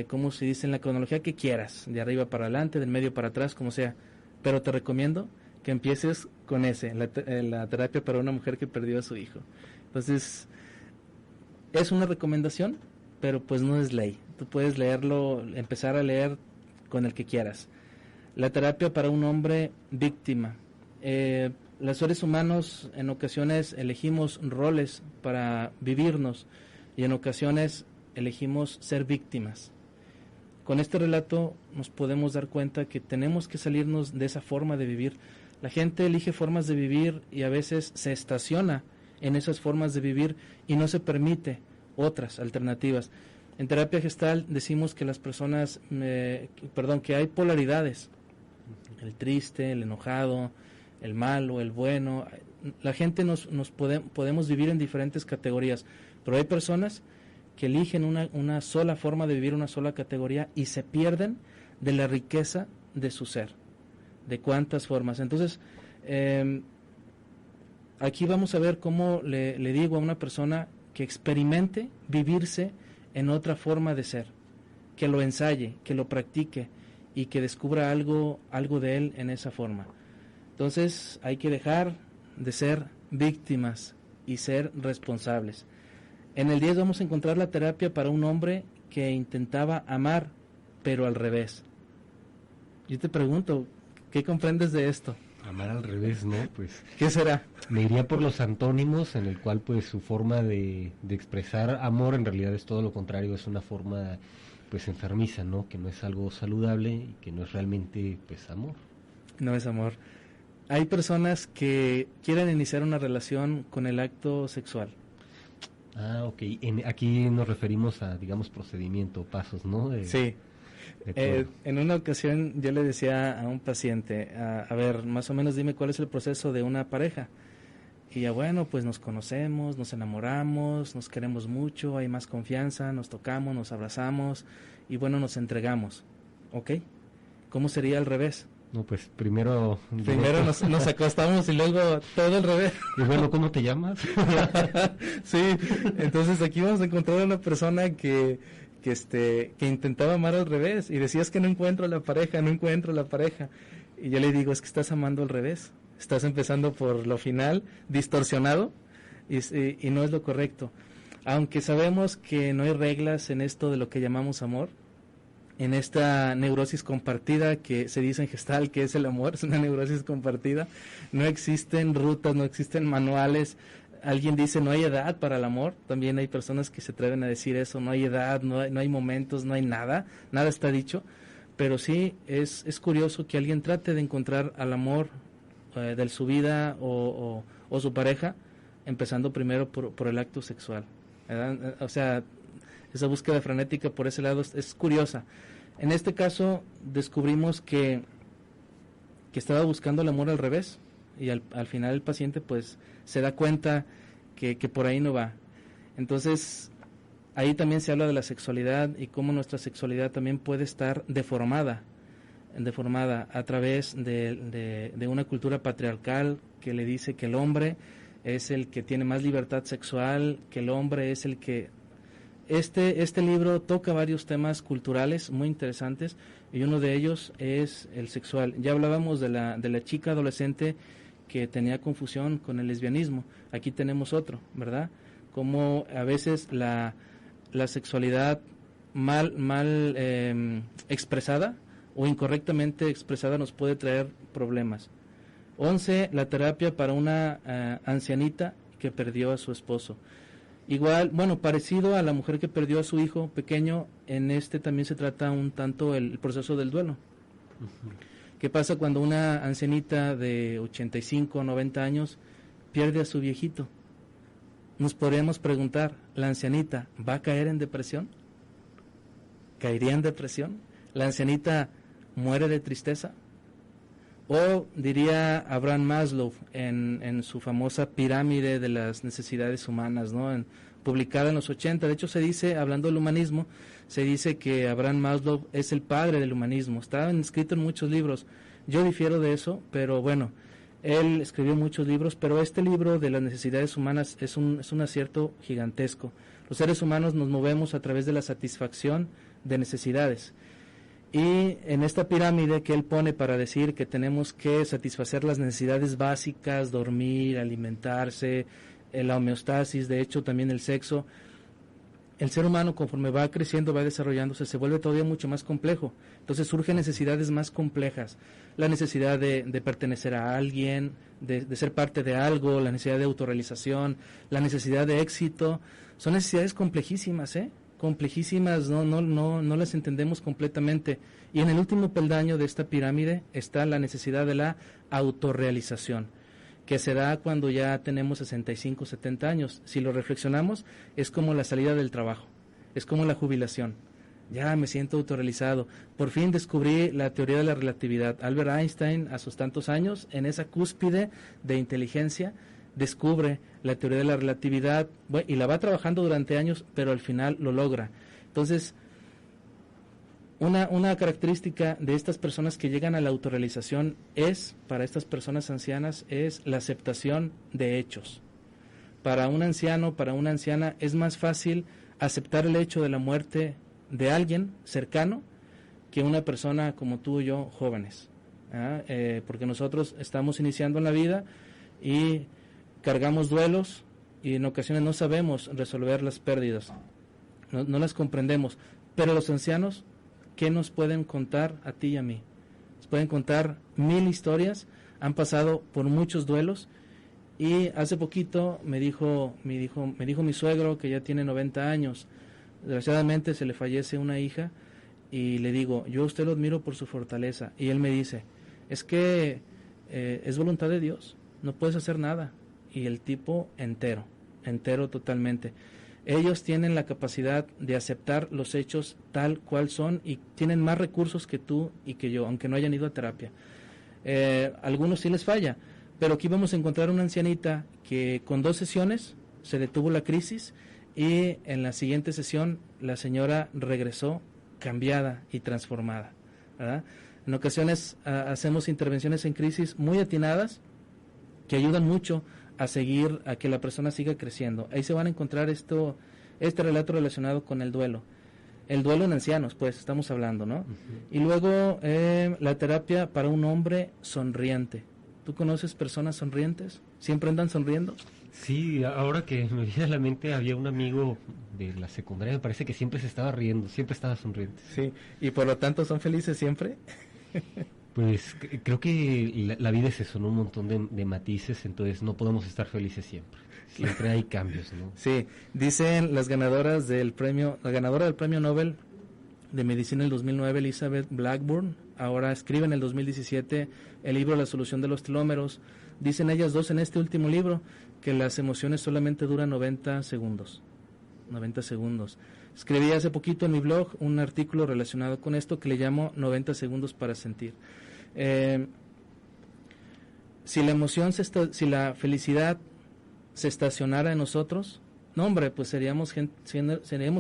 ¿cómo se dice? En la cronología que quieras, de arriba para adelante, del medio para atrás, como sea, pero te recomiendo que empieces con la terapia para una mujer que perdió a su hijo. Entonces, es una recomendación, pero pues no es ley. Tú puedes leerlo, empezar a leer con el que quieras. La terapia para un hombre víctima. Los seres humanos en ocasiones elegimos roles para vivirnos y en ocasiones elegimos ser víctimas. Con este relato nos podemos dar cuenta que tenemos que salirnos de esa forma de vivir. La gente elige formas de vivir y a veces se estaciona en esas formas de vivir y no se permite otras alternativas. En terapia gestal decimos que las personas, que hay polaridades, el triste, el enojado, el malo, el bueno. La gente podemos vivir en diferentes categorías, pero hay personas que eligen una sola forma de vivir, una sola categoría, y se pierden de la riqueza de su ser, de cuántas formas. Entonces, aquí vamos a ver cómo le digo a una persona que experimente vivirse en otra forma de ser, que lo ensaye, que lo practique y que descubra algo de él en esa forma. Entonces hay que dejar de ser víctimas y ser responsables. En el 10 vamos a encontrar la terapia para un hombre que intentaba amar, pero al revés. Yo te pregunto, ¿qué comprendes de esto? Amar al revés, ¿no? Pues ¿qué será? Me iría por los antónimos, en el cual pues su forma de expresar amor en realidad es todo lo contrario, es una forma pues enfermiza, ¿no? Que no es algo saludable y que no es realmente pues amor. No es amor. Hay personas que quieren iniciar una relación con el acto sexual. Ah, ok. Aquí nos referimos a, digamos, procedimiento, pasos, ¿no? Sí. En una ocasión yo le decía a un paciente, a ver, más o menos dime cuál es el proceso de una pareja. Y ya bueno, pues nos conocemos, nos enamoramos, nos queremos mucho, hay más confianza, nos tocamos, nos abrazamos y bueno, nos entregamos. ¿Ok? ¿Cómo sería al revés? No, pues primero nos acostamos y luego todo al revés. Y bueno, ¿cómo te llamas? Sí, entonces aquí vamos a encontrar a una persona que intentaba amar al revés y decías que no encuentro la pareja. Y yo le digo, es que estás amando al revés. Estás empezando por lo final, distorsionado, y no es lo correcto. Aunque sabemos que no hay reglas en esto de lo que llamamos amor, en esta neurosis compartida que se dice en Gestalt que es el amor, es una neurosis compartida, no existen rutas, no existen manuales. Alguien dice no hay edad para el amor, también hay personas que se atreven a decir eso, no hay edad, no hay momentos, no hay nada está dicho, pero sí es curioso que alguien trate de encontrar al amor de su vida o su pareja, empezando primero por el acto sexual, ¿verdad? O sea, esa búsqueda frenética por ese lado es curiosa. En este caso descubrimos que estaba buscando el amor al revés y al final el paciente pues se da cuenta que por ahí no va. Entonces ahí también se habla de la sexualidad y cómo nuestra sexualidad también puede estar deformada a través de una cultura patriarcal que le dice que el hombre es el que tiene más libertad sexual, que el hombre es el que... Este libro toca varios temas culturales muy interesantes y uno de ellos es el sexual. Ya hablábamos de la chica adolescente que tenía confusión con el lesbianismo. Aquí tenemos otro, ¿verdad? Como a veces la sexualidad mal expresada o incorrectamente expresada nos puede traer problemas. 11, la terapia para una ancianita que perdió a su esposo. Igual, bueno, parecido a la mujer que perdió a su hijo pequeño, en este también se trata un tanto el proceso del duelo. Uh-huh. ¿Qué pasa cuando una ancianita de 85 o 90 años pierde a su viejito? Nos podríamos preguntar, ¿la ancianita va a caer en depresión? ¿Caería en depresión? ¿La ancianita muere de tristeza? O diría Abraham Maslow en su famosa pirámide de las necesidades humanas, ¿no? Publicada en los 80, de hecho se dice, hablando del humanismo, se dice que Abraham Maslow es el padre del humanismo, está escrito en muchos libros. Yo difiero de eso, pero bueno, él escribió muchos libros, pero este libro de las necesidades humanas es un acierto gigantesco. Los seres humanos nos movemos a través de la satisfacción de necesidades. Y en esta pirámide que él pone para decir que tenemos que satisfacer las necesidades básicas, dormir, alimentarse, la homeostasis, de hecho también el sexo, el ser humano conforme va creciendo, va desarrollándose, se vuelve todavía mucho más complejo. Entonces surgen necesidades más complejas, la necesidad de pertenecer a alguien, de ser parte de algo, la necesidad de autorrealización, la necesidad de éxito, son necesidades complejísimas, complejísimas, no las entendemos completamente. Y en el último peldaño de esta pirámide está la necesidad de la autorrealización, que se da cuando ya tenemos 65, 70 años. Si lo reflexionamos, es como la salida del trabajo, es como la jubilación. Ya me siento autorrealizado. Por fin descubrí la teoría de la relatividad. Albert Einstein, a sus tantos años, en esa cúspide de inteligencia, descubre la teoría de la relatividad, y la va trabajando durante años, pero al final lo logra. Entonces, Una característica de estas personas que llegan a la autorrealización para estas personas ancianas, es la aceptación de hechos. Para un anciano, para una anciana, es más fácil aceptar el hecho de la muerte de alguien cercano que una persona como tú y yo, jóvenes. Porque nosotros estamos iniciando en la vida y cargamos duelos y en ocasiones no sabemos resolver las pérdidas, no las comprendemos. Pero los ancianos, ¿qué nos pueden contar a ti y a mí? Nos pueden contar 1000 historias, han pasado por muchos duelos. Y hace poquito me dijo mi suegro, que ya tiene 90 años, desgraciadamente se le fallece una hija, y le digo, yo a usted lo admiro por su fortaleza, y él me dice, es que es voluntad de Dios, no puedes hacer nada. Y el tipo entero totalmente. Ellos tienen la capacidad de aceptar los hechos tal cual son, y tienen más recursos que tú y que yo, aunque no hayan ido a terapia. Algunos sí les falla, pero aquí vamos a encontrar una ancianita que con 2 sesiones se detuvo la crisis, y en la siguiente sesión la señora regresó cambiada y transformada, ¿verdad? En ocasiones hacemos intervenciones en crisis muy atinadas que ayudan mucho a que la persona siga creciendo. Ahí se van a encontrar este relato relacionado con el duelo en ancianos, pues estamos hablando, ¿no? Uh-huh. Y luego la terapia para un hombre sonriente. ¿Tú conoces personas sonrientes? ¿Siempre andan sonriendo? Sí, ahora que me viene a la mente, había un amigo de la secundaria, me parece que siempre se estaba riendo, siempre estaba sonriente. Sí, y por lo tanto, ¿son felices siempre? Pues creo que la vida es eso, ¿no? Un montón de matices, entonces no podemos estar felices siempre. Siempre hay cambios, ¿no? Sí, dicen la ganadora del premio Nobel de Medicina del 2009, Elizabeth Blackburn, ahora escribe en el 2017 el libro La solución de los telómeros. Dicen ellas dos en este último libro que las emociones solamente duran 90 segundos. 90 segundos. Escribí hace poquito en mi blog un artículo relacionado con esto que le llamo 90 segundos para sentir. Si la felicidad se estacionara en nosotros, no hombre, pues seríamos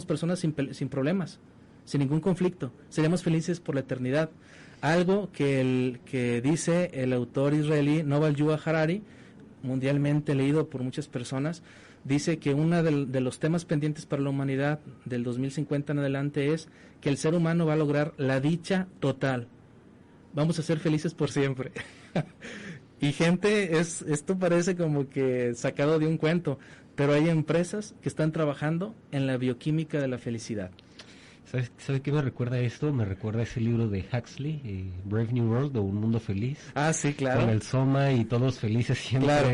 personas sin problemas, sin ningún conflicto, seríamos felices por la eternidad. Algo que dice el autor israelí Yuval Noah Harari, mundialmente leído por muchas personas, dice que uno de los temas pendientes para la humanidad del 2050 en adelante es que el ser humano va a lograr la dicha total. Vamos a ser felices por siempre. Y gente, esto parece como que sacado de un cuento, pero hay empresas que están trabajando en la bioquímica de la felicidad. ¿Sabe qué me recuerda esto? Me recuerda ese libro de Huxley, Brave New World, o Un Mundo Feliz. Ah, sí, claro. Con el Soma y todos felices siempre. Claro.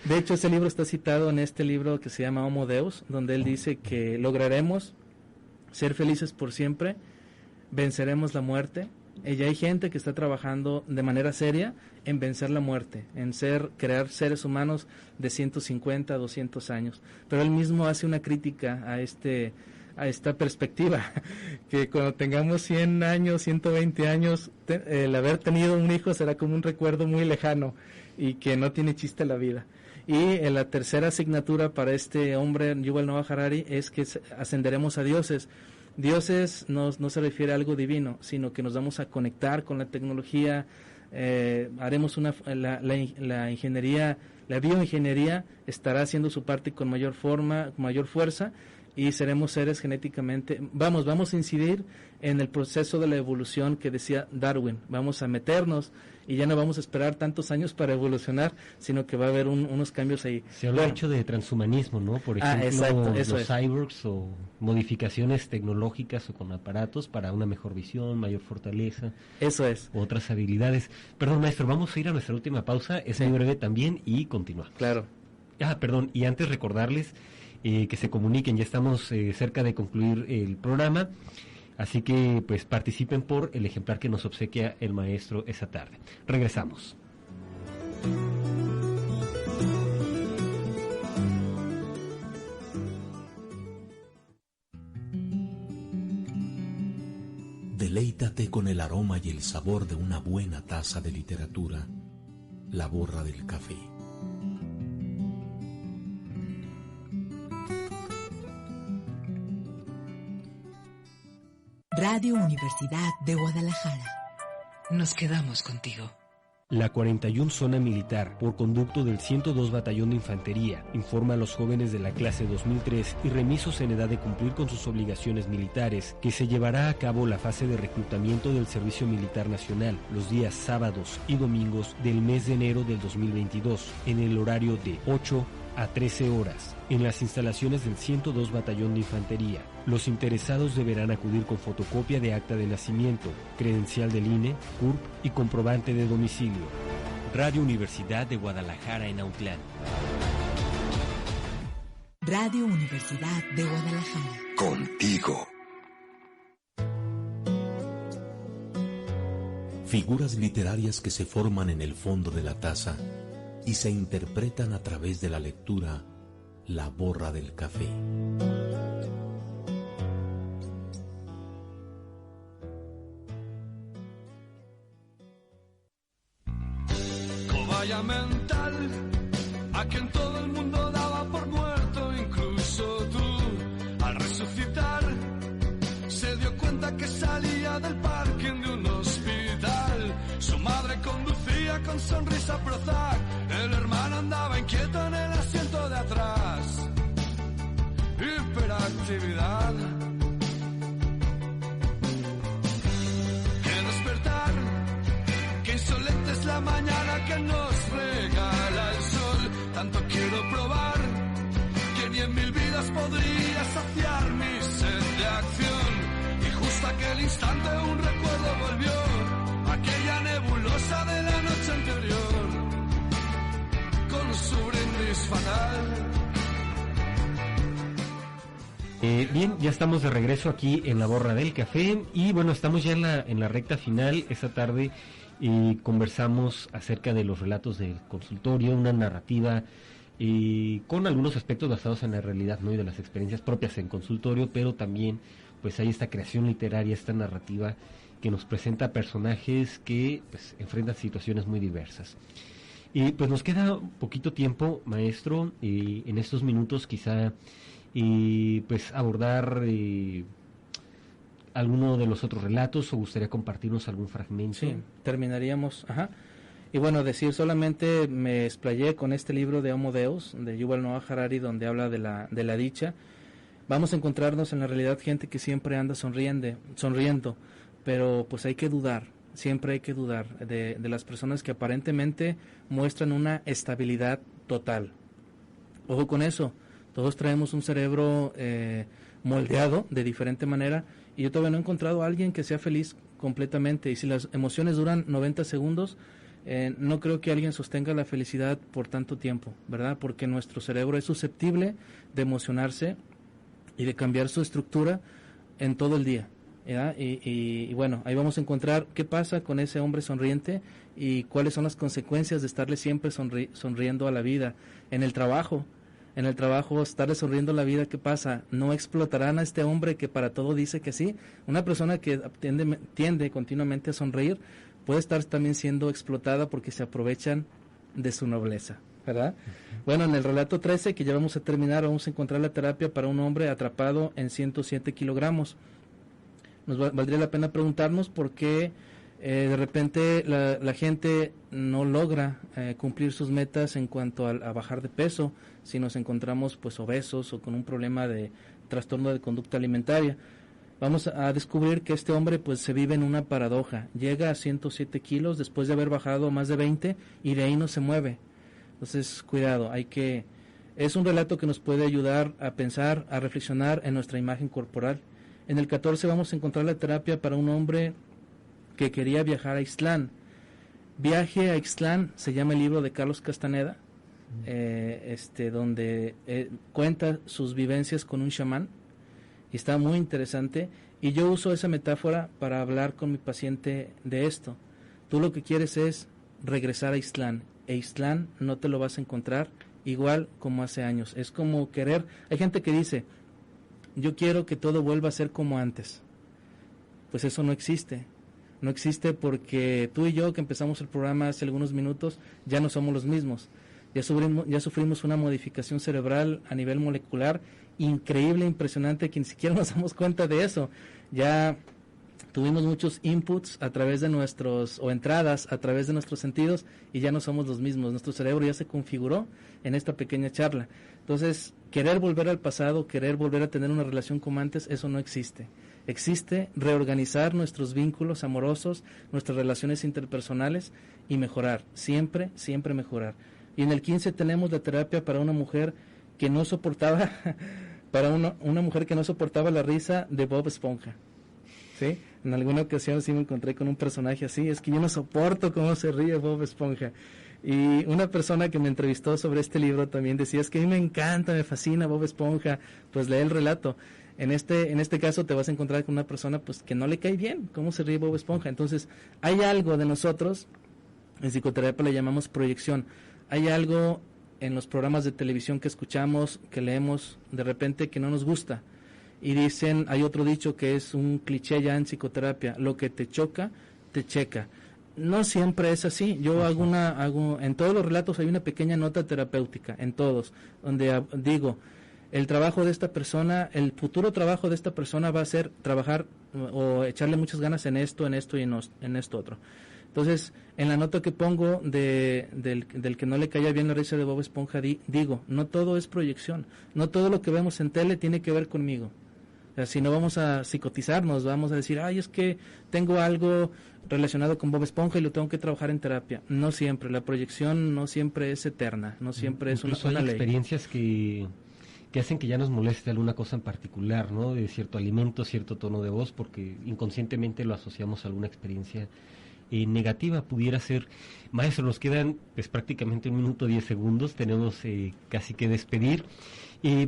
De hecho, ese libro está citado en este libro que se llama Homo Deus, donde él dice que lograremos ser felices por siempre, venceremos la muerte. Y hay gente que está trabajando de manera seria en vencer la muerte, en crear seres humanos de 150 a 200 años. Pero él mismo hace una crítica a esta perspectiva, que cuando tengamos 100 años, 120 años, el haber tenido un hijo será como un recuerdo muy lejano y que no tiene chiste la vida. Y la tercera asignatura para este hombre, Yuval Noah Harari, es que ascenderemos a dioses. Dioses no se refiere a algo divino, sino que nos vamos a conectar con la tecnología, haremos la ingeniería, la bioingeniería estará haciendo su parte con mayor fuerza, y seremos seres genéticamente, vamos a incidir en el proceso de la evolución que decía Darwin, vamos a meternos y ya no vamos a esperar tantos años para evolucionar, sino que va a haber unos cambios ahí. Se habla mucho de transhumanismo, ¿no? Por ejemplo, exacto, los cyborgs o modificaciones tecnológicas o con aparatos para una mejor visión, mayor fortaleza. Eso es. Otras habilidades. Perdón, maestro, vamos a ir a nuestra última pausa, es muy breve también y continuamos. Claro. Perdón, y antes recordarles que se comuniquen, ya estamos cerca de concluir el programa, así que pues participen por el ejemplar que nos obsequia el maestro esa tarde. Regresamos. Deleítate con el aroma y el sabor de una buena taza de literatura, La Borra del Café. Radio Universidad de Guadalajara. Nos quedamos contigo. La 41 Zona Militar, por conducto del 102 Batallón de Infantería, informa a los jóvenes de la clase 2003 y remisos en edad de cumplir con sus obligaciones militares que se llevará a cabo la fase de reclutamiento del Servicio Militar Nacional los días sábados y domingos del mes de enero del 2022, en el horario de 8 a 13 horas, en las instalaciones del 102 Batallón de Infantería. Los interesados deberán acudir con fotocopia de acta de nacimiento, credencial del INE, CURP y comprobante de domicilio. Radio Universidad de Guadalajara en Autlán. Radio Universidad de Guadalajara. Contigo. Figuras literarias que se forman en el fondo de la taza y se interpretan a través de la lectura, la borra del café. Cobaya mental, a quien todo el mundo daba por muerto, incluso tú. Al resucitar, se dio cuenta que salía del parking de un hospital. Su madre conducía con sonrisa Prozac, el hermano andaba inquieto en el asiento de atrás. Hiperactividad. Que despertar, que insolente es la mañana que nos regala el sol. Tanto quiero probar, que ni en 1000 vidas podría saciar mi sed de acción. Y justo aquel instante un recuerdo volvió, aquella nebulosa de la noche anterior, con su brindis fatal. Bien, ya estamos de regreso aquí en la borra del café y bueno, estamos ya en la recta final. Esta tarde conversamos acerca de los relatos del consultorio, una narrativa con algunos aspectos basados en la realidad, ¿no? Y de las experiencias propias en consultorio, pero también pues hay esta creación literaria, esta narrativa que nos presenta personajes que pues enfrentan situaciones muy diversas. Y pues nos queda poquito tiempo, maestro, en estos minutos quizá pues abordar alguno de los otros relatos, o gustaría compartirnos algún fragmento. Sí, terminaríamos, y bueno, decir solamente me explayé con este libro de Homo Deus de Yuval Noah Harari, donde habla de la dicha. Vamos a encontrarnos en la realidad gente que siempre anda sonriendo, pero pues hay que dudar, siempre hay que dudar de las personas que aparentemente muestran una estabilidad total. Ojo con eso. Todos traemos un cerebro moldeado de diferente manera y yo todavía no he encontrado a alguien que sea feliz completamente. Y si las emociones duran 90 segundos, no creo que alguien sostenga la felicidad por tanto tiempo, ¿verdad? Porque nuestro cerebro es susceptible de emocionarse y de cambiar su estructura en todo el día, ¿verdad? Y bueno, ahí vamos a encontrar qué pasa con ese hombre sonriente y cuáles son las consecuencias de estarle siempre sonriendo a la vida. En el trabajo, estarle sonriendo a la vida, ¿qué pasa? ¿No explotarán a este hombre que para todo dice que sí? Una persona que tiende continuamente a sonreír puede estar también siendo explotada porque se aprovechan de su nobleza, ¿verdad? Bueno, en el relato 13, que ya vamos a terminar, vamos a encontrar la terapia para un hombre atrapado en 107 kilogramos. Nos valdría la pena preguntarnos por qué de repente la gente no logra cumplir sus metas en cuanto a bajar de peso, si nos encontramos pues obesos o con un problema de trastorno de conducta alimentaria. Vamos a descubrir que este hombre pues se vive en una paradoja. Llega a 107 kilos después de haber bajado más de 20 y de ahí no se mueve. Entonces, cuidado, es un relato que nos puede ayudar a pensar, a reflexionar en nuestra imagen corporal. En el 14 vamos a encontrar la terapia para un hombre que quería viajar a Ixtlán. Viaje a Ixtlán se llama el libro de Carlos Castaneda, donde cuenta sus vivencias con un chamán, y está muy interesante, y yo uso esa metáfora para hablar con mi paciente de esto. Tú lo que quieres es regresar a Ixtlán, e Ixtlán no te lo vas a encontrar igual como hace años. Es como querer, hay gente que dice, yo quiero que todo vuelva a ser como antes. Pues eso no existe. No existe porque tú y yo que empezamos el programa hace algunos minutos ya no somos los mismos. Ya sufrimos una modificación cerebral a nivel molecular increíble, impresionante, que ni siquiera nos damos cuenta de eso. Ya tuvimos muchos inputs a través de entradas a través de nuestros sentidos, y ya no somos los mismos. Nuestro cerebro ya se configuró en esta pequeña charla. Entonces, querer volver al pasado, querer volver a tener una relación como antes, eso no existe. Existe reorganizar nuestros vínculos amorosos, nuestras relaciones interpersonales y mejorar, siempre mejorar. Y en el 15 tenemos la terapia para una mujer que no soportaba, una mujer que no soportaba la risa de Bob Esponja. ¿Sí? En alguna ocasión sí me encontré con un personaje así, es que yo no soporto cómo se ríe Bob Esponja. Y una persona que me entrevistó sobre este libro también decía, es que a mí me encanta, me fascina Bob Esponja. Pues lee el relato. En este caso te vas a encontrar con una persona pues que no le cae bien cómo se ríe Bob Esponja. Entonces, hay algo de nosotros, en psicoterapia le llamamos proyección. Hay algo en los programas de televisión que escuchamos, que leemos de repente que no nos gusta. Y dicen, hay otro dicho que es un cliché ya en psicoterapia, lo que te choca, te checa. No siempre es así. Yo hago en todos los relatos hay una pequeña nota terapéutica, en todos, donde digo, el trabajo de esta persona, el futuro trabajo de esta persona va a ser trabajar o echarle muchas ganas en esto y en esto otro. Entonces, en la nota que pongo del que no le caía bien la risa de Bob Esponja, digo, no todo es proyección, no todo lo que vemos en tele tiene que ver conmigo. O sea, si no vamos a psicotizarnos, vamos a decir, ay, es que tengo algo relacionado con Bob Esponja y lo tengo que trabajar en terapia. No siempre, la proyección no siempre es eterna, no siempre es una ley. Hay experiencias que hacen que ya nos moleste alguna cosa en particular, ¿no? De cierto alimento, cierto tono de voz, porque inconscientemente lo asociamos a alguna experiencia negativa. Pudiera ser. Maestro, nos quedan pues prácticamente 1 minuto 10 segundos, tenemos casi que despedir.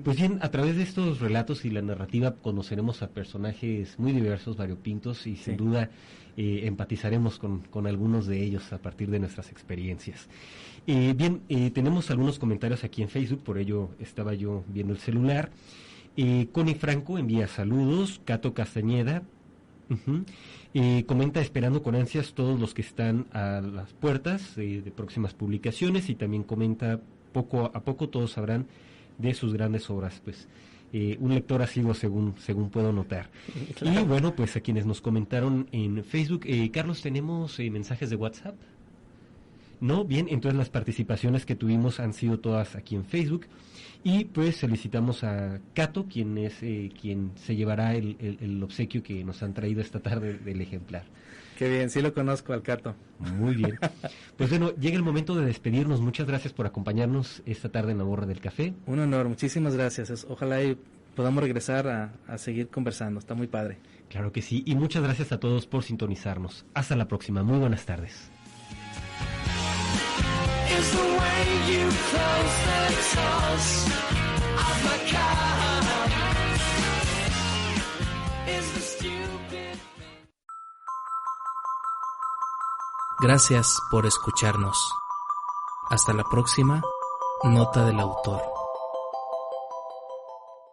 Pues bien, a través de estos relatos y la narrativa conoceremos a personajes muy diversos, variopintos, y sin duda empatizaremos con algunos de ellos a partir de nuestras experiencias. Bien, tenemos algunos comentarios aquí en Facebook, por ello estaba yo viendo el celular. Connie Franco envía saludos. Cato Castañeda comenta esperando con ansias todos los que están a las puertas de próximas publicaciones, y también comenta poco a poco todos sabrán de sus grandes obras. Pues un lector asiduo según puedo notar. Claro. Y bueno, pues a quienes nos comentaron en Facebook, Carlos, ¿tenemos mensajes de WhatsApp? No, bien, entonces las participaciones que tuvimos han sido todas aquí en Facebook, y pues felicitamos a Cato, quien es quien se llevará el obsequio que nos han traído esta tarde del ejemplar. Qué bien, sí lo conozco al Cato. Muy bien. Pues bueno, llega el momento de despedirnos. Muchas gracias por acompañarnos esta tarde en La Borra del Café. Un honor, muchísimas gracias. Ojalá y podamos regresar a seguir conversando, está muy padre. Claro que sí, y muchas gracias a todos por sintonizarnos. Hasta la próxima, muy buenas tardes. Gracias por escucharnos. Hasta la próxima, nota del autor.